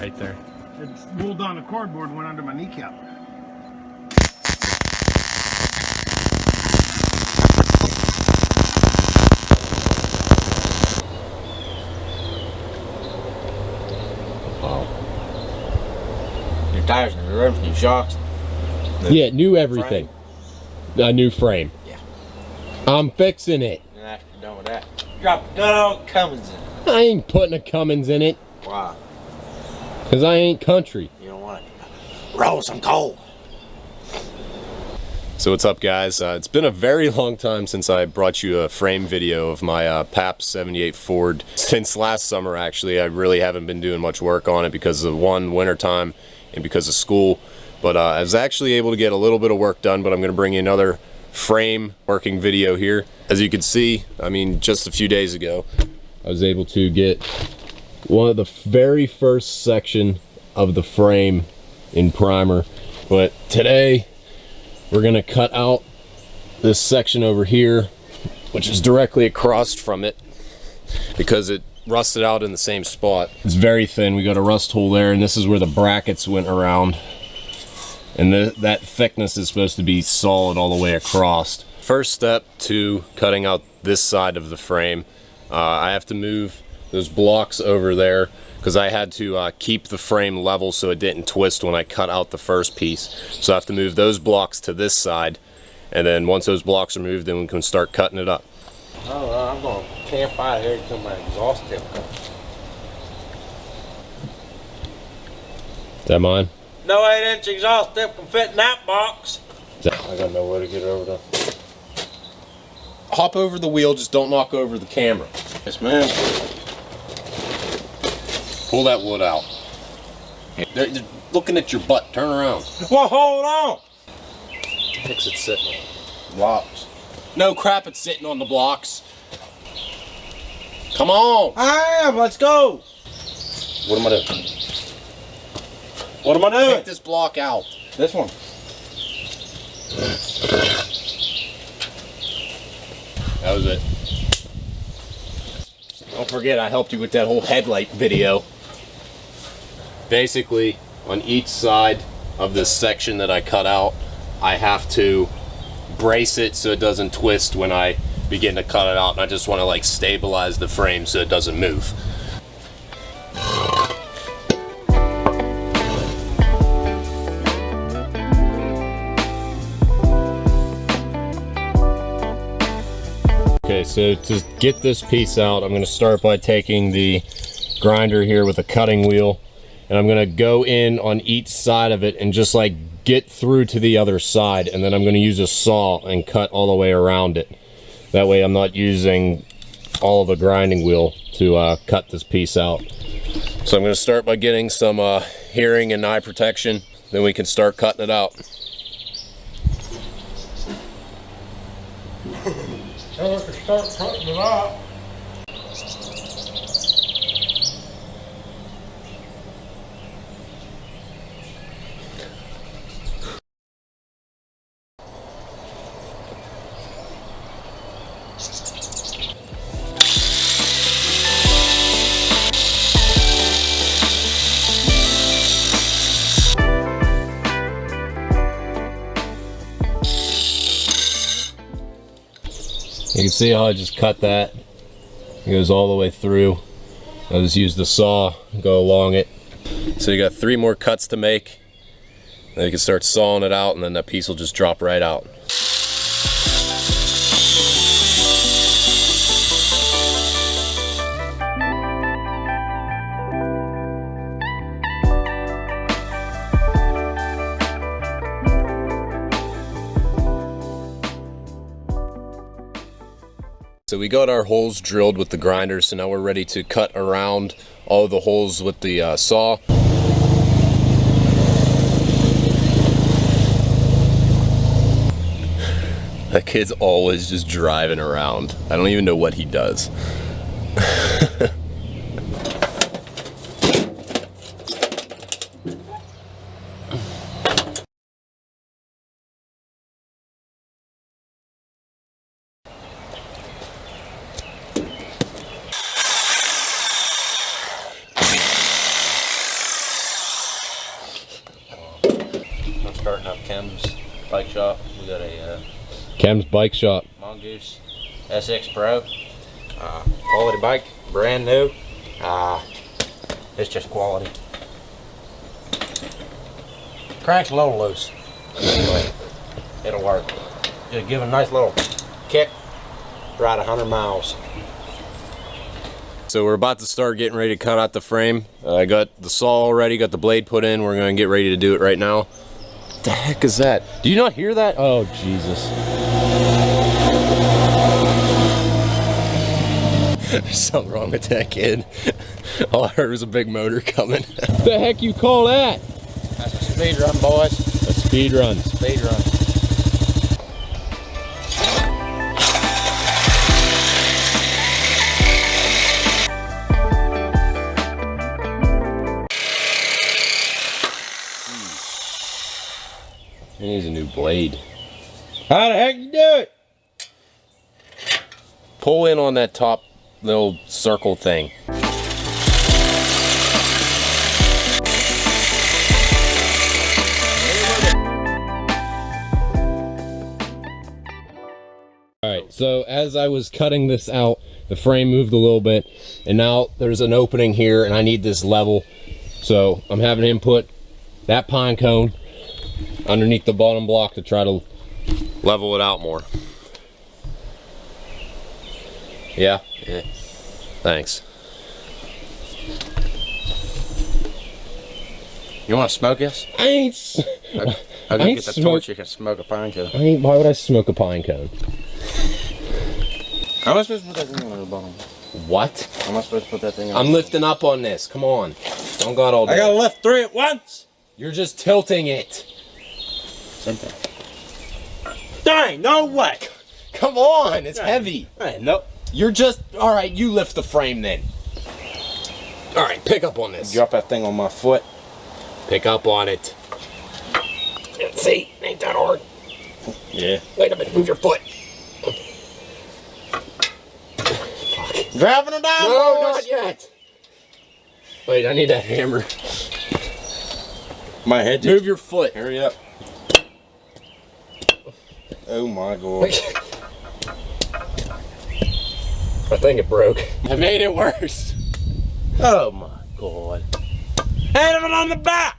right there. It's rolled down the cardboard and went under my kneecap. Wow. New tires, new rims, new shocks. Yeah, new everything. A new frame. Yeah. I'm fixing it. And after you're done with that, drop a good old Cummins in it. I ain't putting a Cummins in it. Why? Because I ain't country. You don't want it. Roll some coal. So what's up, guys? It's been a very long time since I brought you a frame video of my PAP 78 Ford. Since last summer, actually. I really haven't been doing much work on it because of wintertime and because of school. But I was actually able to get a little bit of work done, but I'm going to bring you another frame working video here. As you can see, I mean, just a few days ago, I was able to get one of the very first section of the frame in primer. But today, we're going to cut out this section over here, which is directly across from it, because it rusted out in the same spot. It's very thin. We got a rust hole there, and this is where the brackets went around. And that thickness is supposed to be solid all the way across. First step to cutting out this side of the frame, I have to move those blocks over there because I had to keep the frame level so it didn't twist when I cut out the first piece. So I have to move those blocks to this side, and then once those blocks are moved, then we can start cutting it up. Oh, I'm going to camp out here until my exhaust tip comes. Is that mine? No 8-inch exhaust tip can fit in that box. I got nowhere to get over there. Hop over the wheel, just don't knock over the camera. Yes, ma'am. Pull that wood out. They're looking at your butt. Turn around. Well, hold on. Fix it sitting on blocks. No crap, it's sitting on the blocks. Come on. I am. Let's go. What am I doing? What am I doing? Take this block out. This one. That was it. Don't forget, I helped you with that whole headlight video. Basically, on each side of this section that I cut out, I have to brace it so it doesn't twist when I begin to cut it out, and I just want to like stabilize the frame so it doesn't move. Okay, so to get this piece out, I'm going to start by taking the grinder here with a cutting wheel, and I'm going to go in on each side of it and just like get through to the other side, and then I'm going to use a saw and cut all the way around it. That way I'm not using all of the grinding wheel to cut this piece out. So I'm going to start by getting some hearing and eye protection, then we can start cutting it out. So we can start cutting it out. You can see how I just cut that. It goes all the way through. I just use the saw and go along it. So you got 3 more cuts to make. Then you can start sawing it out, and then that piece will just drop right out. So we got our holes drilled with the grinder, so now we're ready to cut around all the holes with the saw. That kid's always just driving around. I don't even know what he does. Cam's bike shop. We got a Cam's Bike Shop. Mongoose SX Pro. Quality bike, brand new. It's just quality. Crank's a little loose. Anyway, it'll work. Just give it a nice little kick. Ride 100 miles. So we're about to start getting ready to cut out the frame. I got the saw already, got the blade put in. We're gonna get ready to do it right now. What the heck is that? Do you not hear that? Oh, Jesus. There's something wrong with that kid. All I heard was a big motor coming. What the heck you call that? That's a speed run, boys. A speed run. Speed run. He needs a new blade. How the heck you do it? Pull in on that top little circle thing. Alright, so as I was cutting this out, the frame moved a little bit, and now there's an opening here, and I need this level. So I'm having him put that pine cone underneath the bottom block to try to level it out more. Yeah? Yeah. Thanks. You want to smoke this? I ain't. I'll go I ain't get the smoke- torch. You can smoke a pine cone. Why would I smoke a pine cone? How am I supposed to put that thing on the bottom? What? How am I supposed to put that thing on? I'm lifting up on this. Come on. Don't got all day. I gotta lift 3 at once. You're just tilting it. Same thing. Dang, no way. Come on. It's heavy. Hey, nope. You're just. All right, you lift the frame then. All right, pick up on this. Drop that thing on my foot. Pick up on it. See, ain't that hard. Yeah. Wait a minute, move your foot. Driving it down, No, boys. not yet. Wait, I need that hammer. My head Move your foot. Hurry up. Oh my god. I think it broke. I made it worse. Oh my god. Hit him on the back.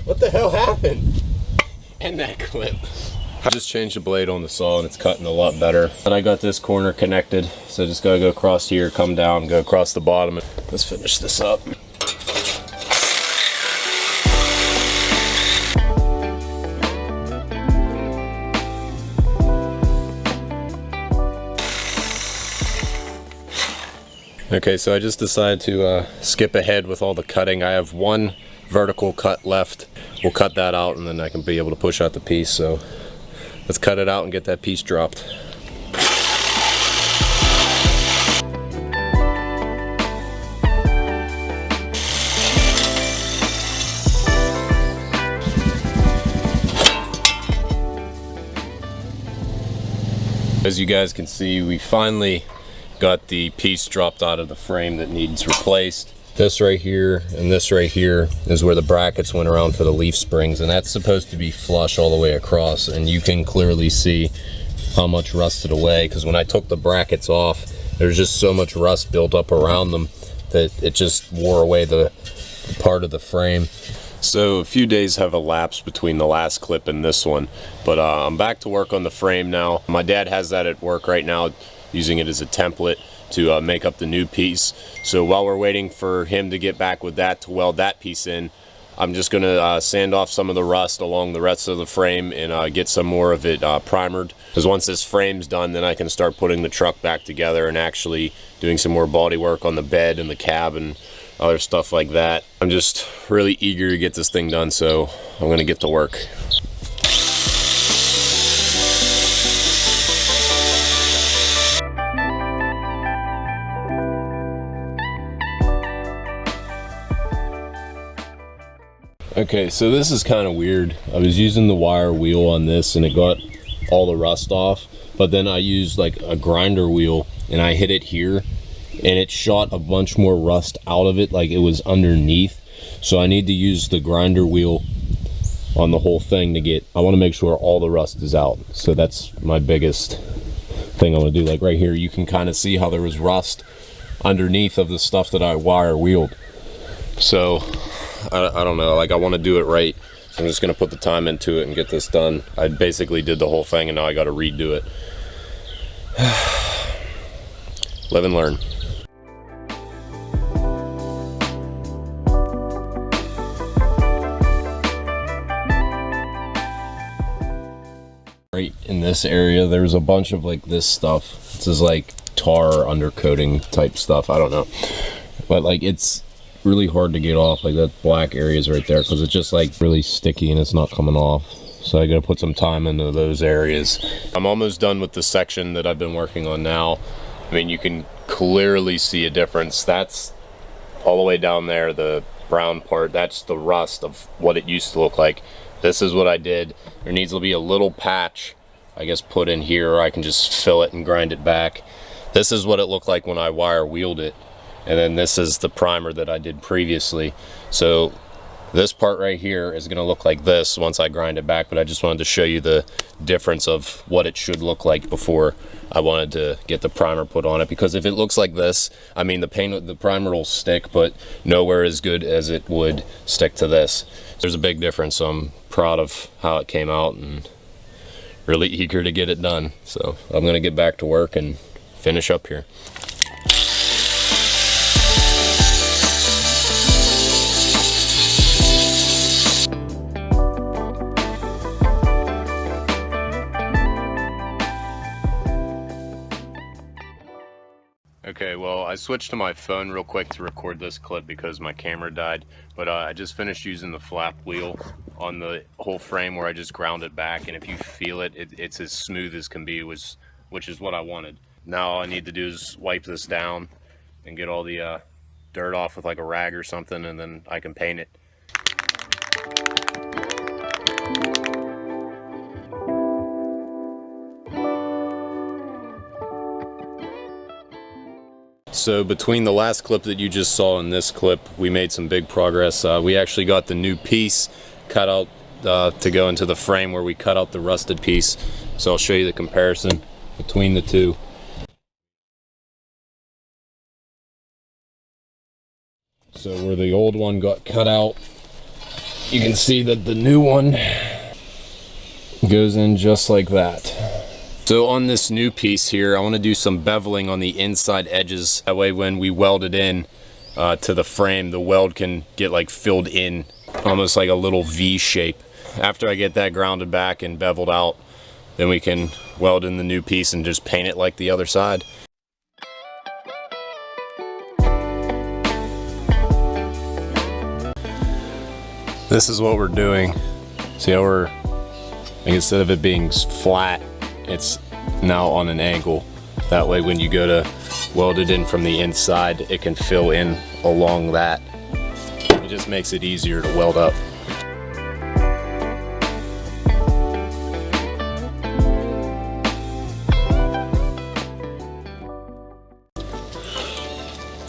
What the hell happened? And that clip. I just changed the blade on the saw and it's cutting a lot better. But I got this corner connected, so I just gotta go across here, come down, go across the bottom. Let's finish this up. Okay, so I just decided to skip ahead with all the cutting. I have one vertical cut left. We'll cut that out and then I can be able to push out the piece. So let's cut it out and get that piece dropped. As you guys can see, we finally got the piece dropped out of the frame that needs replaced. This right here and this right here is where the brackets went around for the leaf springs, and that's supposed to be flush all the way across, and you can clearly see how much rusted away, because when I took the brackets off, there's just so much rust built up around them that it just wore away the part of the frame. So a few days have elapsed between the last clip and this one, but I'm back to work on the frame now. My dad has that at work right now, using it as a template to make up the new piece. So while we're waiting for him to get back with that to weld that piece in, I'm just gonna sand off some of the rust along the rest of the frame and get some more of it primered. Because once this frame's done, then I can start putting the truck back together and actually doing some more body work on the bed and the cab and other stuff like that. I'm just really eager to get this thing done, so I'm gonna get to work. Okay, so this is kind of weird. I was using the wire wheel on this and it got all the rust off, but then I used like a grinder wheel and I hit it here and it shot a bunch more rust out of it, like it was underneath. So I need to use the grinder wheel on the whole thing I want to make sure all the rust is out. So that's my biggest thing I want to do. Like right here, you can kind of see how there was rust underneath of the stuff that I wire wheeled. So I don't know, like I want to do it right. So I'm just going to put the time into it and get this done. I basically did the whole thing and now I got to redo it. Live and learn. Right in this area, there's a bunch of like this stuff. This is like tar undercoating type stuff. I don't know, but like it's really hard to get off. Like that black area is right there because it's just like really sticky and it's not coming off. So I gotta put some time into those areas. I'm almost done with the section that I've been working on now. I mean, you can clearly see a difference. That's all the way down there, the brown part. That's the rust of what it used to look like. This is what I did. There needs to be a little patch, I guess, put in here, or I can just fill it and grind it back. This is what it looked like when I wire wheeled it. And then this is the primer that I did previously. So this part right here is gonna look like this once I grind it back, but I just wanted to show you the difference of what it should look like before I wanted to get the primer put on it. Because if it looks like this, I mean, the primer will stick, but nowhere as good as it would stick to this. There's a big difference, so I'm proud of how it came out and really eager to get it done. So I'm gonna get back to work and finish up here. Okay, well, I switched to my phone real quick to record this clip because my camera died, but I just finished using the flap wheel on the whole frame where I just ground it back, and if you feel it, it's as smooth as can be, which is what I wanted. Now all I need to do is wipe this down and get all the dirt off with like a rag or something, and then I can paint it. So between the last clip that you just saw and this clip, we made some big progress. We actually got the new piece cut out to go into the frame where we cut out the rusted piece. So I'll show you the comparison between the two. So where the old one got cut out, you can see that the new one goes in just like that. So on this new piece here, I want to do some beveling on the inside edges. That way when we weld it in to the frame, the weld can get like filled in, almost like a little V shape. After I get that grounded back and beveled out, then we can weld in the new piece and just paint it like the other side. This is what we're doing. See how we're, like, instead of it being flat, it's now on an angle. That way when you go to weld it in from the inside, it can fill in along that. It just makes it easier to weld up.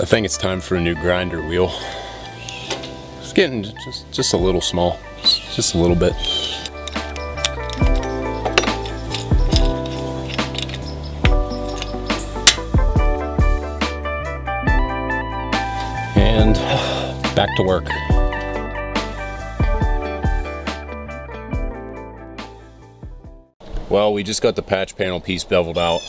I think it's time for a new grinder wheel. It's getting just a little small, just a little bit. And back to work. Well, we just got the patch panel piece beveled out,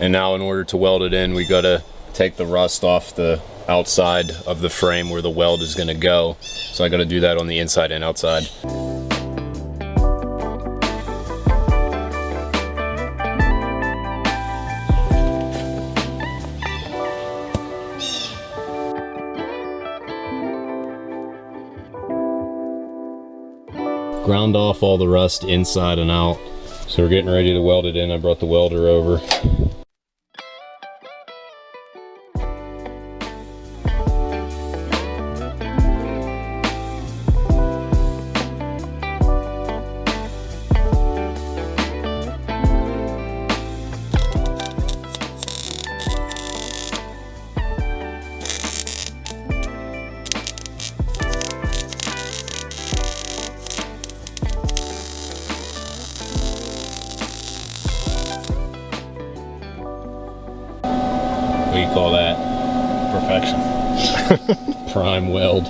and now in order to weld it in, we gotta take the rust off the outside of the frame where the weld is gonna go. So I gotta do that on the inside and outside. Ground off all the rust inside and out. So we're getting ready to weld it in. I brought the welder over. do you call that? Perfection. Prime weld.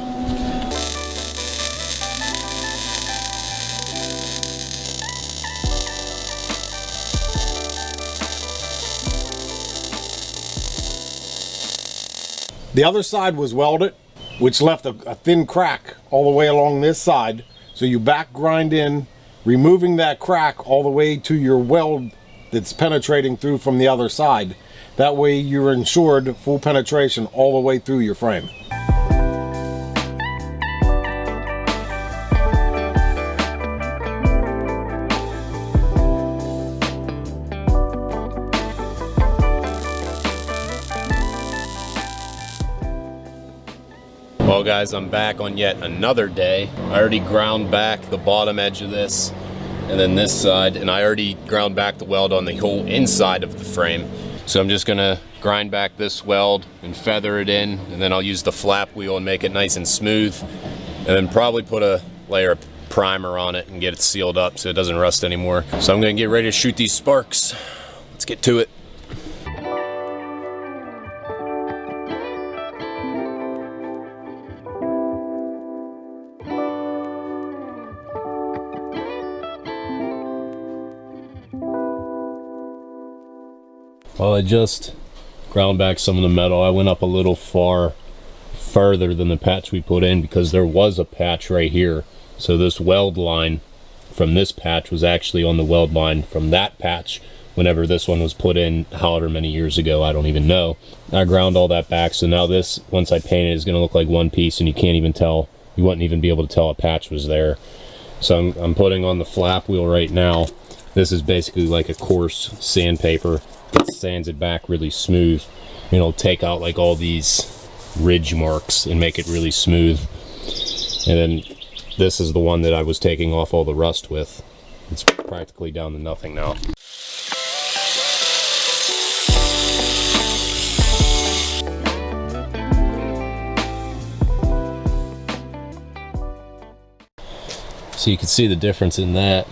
The other side was welded, which left a thin crack all the way along this side. So you back grind in, removing that crack all the way to your weld that's penetrating through from the other side. That way you're ensured full penetration all the way through your frame. Well guys, I'm back on yet another day. I already ground back the bottom edge of this and then this side, and I already ground back the weld on the whole inside of the frame. So I'm just gonna grind back this weld and feather it in, and then I'll use the flap wheel and make it nice and smooth, and then probably put a layer of primer on it and get it sealed up so it doesn't rust anymore. So I'm gonna get ready to shoot these sparks. Let's get to it. Well, I just ground back some of the metal. I went up a little further than the patch we put in because there was a patch right here. So this weld line from this patch was actually on the weld line from that patch whenever this one was put in, however many years ago, I don't even know. I ground all that back, so now this, once I paint it, is going to look like one piece, and you can't even tell, you wouldn't even be able to tell a patch was there. So I'm putting on the flap wheel right now. This is basically like a coarse sandpaper. It sands it back really smooth. It'll take out like all these ridge marks and make it really smooth. And then this is the one that I was taking off all the rust with. It's practically down to nothing now. So you can see the difference in that,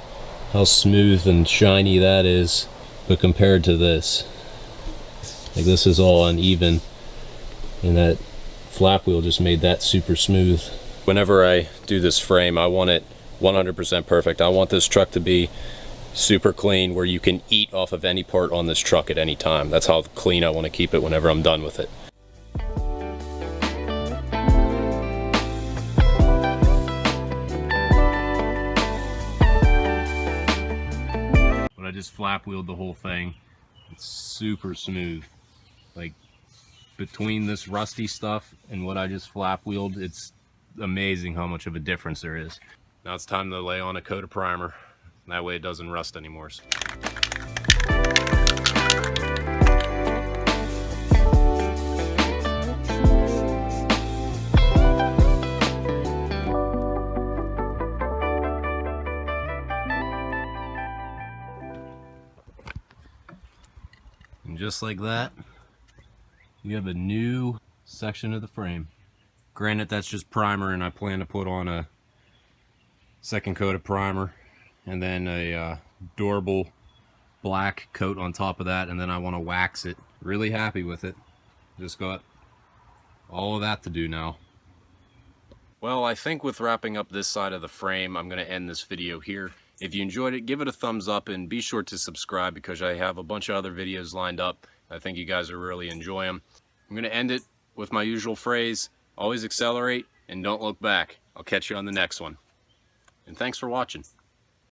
how smooth and shiny that is. But compared to this, like this is all uneven, and that flap wheel just made that super smooth. Whenever I do this frame, I want it 100% perfect. I want this truck to be super clean where you can eat off of any part on this truck at any time. That's how clean I want to keep it whenever I'm done with it. I just flap wheeled the whole thing. It's super smooth. Like between this rusty stuff and what I just flap wheeled, it's amazing how much of a difference there is. Now it's time to lay on a coat of primer. That way it doesn't rust anymore. And just like that, you have a new section of the frame. Granted, that's just primer, and I plan to put on a second coat of primer and then a durable black coat on top of that, and then I want to wax it. Really happy with it. Just got all of that to do now. Well, I think with wrapping up this side of the frame, I'm going to end this video here. If you enjoyed it, give it a thumbs up and be sure to subscribe because I have a bunch of other videos lined up. I think you guys will really enjoy them. I'm going to end it with my usual phrase, always accelerate and don't look back. I'll catch you on the next one. And thanks for watching.